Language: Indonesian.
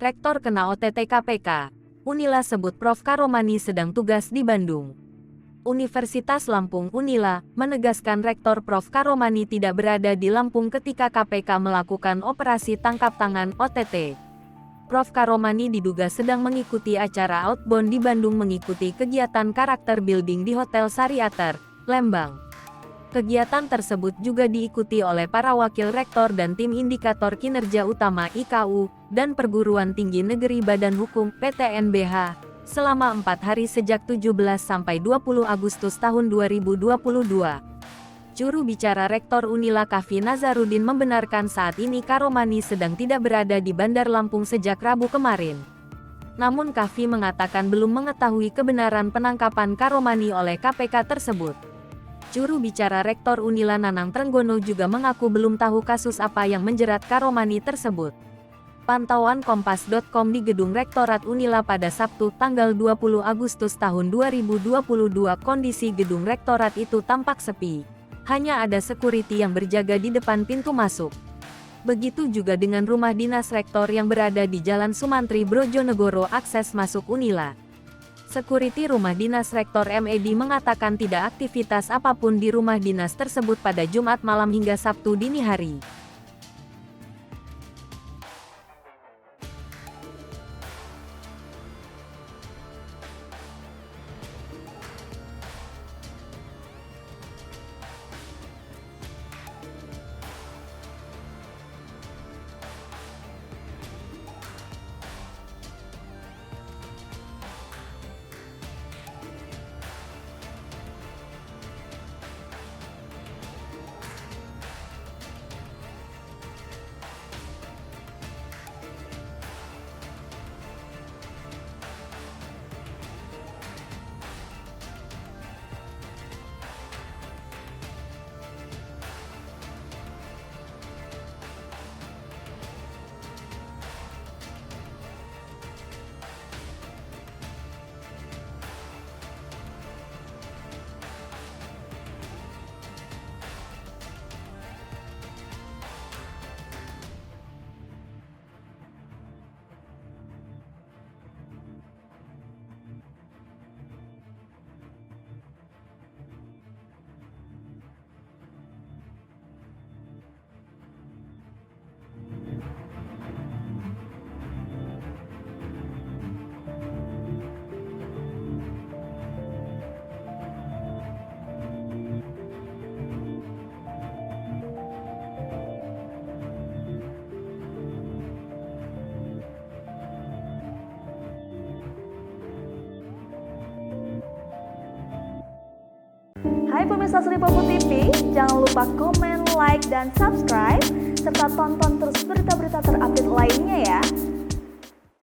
Rektor kena OTT KPK. Unila sebut Prof Karomani sedang tugas di Bandung. Universitas Lampung Unila menegaskan Rektor Prof Karomani tidak berada di Lampung ketika KPK melakukan operasi tangkap tangan OTT. Prof Karomani diduga sedang mengikuti acara outbound di Bandung mengikuti kegiatan karakter building di Hotel Sariater, Lembang. Kegiatan tersebut juga diikuti oleh para wakil rektor dan tim indikator kinerja utama IKU dan Perguruan Tinggi Negeri Badan Hukum PTNBH selama 4 hari sejak 17 sampai 20 Agustus tahun 2022. Juru bicara Rektor Unila Kavi Nazarudin membenarkan saat ini Karomani sedang tidak berada di Bandar Lampung sejak Rabu kemarin. Namun Kavi mengatakan belum mengetahui kebenaran penangkapan Karomani oleh KPK tersebut. Juru bicara Rektor Unila Nanang Trenggono juga mengaku belum tahu kasus apa yang menjerat Karomani tersebut. Pantauan Kompas.com di Gedung Rektorat Unila pada Sabtu tanggal 20 Agustus tahun 2022 kondisi Gedung Rektorat itu tampak sepi. Hanya ada security yang berjaga di depan pintu masuk. Begitu juga dengan rumah dinas Rektor yang berada di Jalan Sumantri Brojonegoro akses masuk Unila. Security rumah dinas Rektor MED mengatakan tidak aktivitas apapun di rumah dinas tersebut pada Jumat malam hingga Sabtu dini hari. Hai pemirsa Sri Popo TV, jangan lupa komen, like, dan subscribe, serta tonton terus berita-berita terupdate lainnya ya.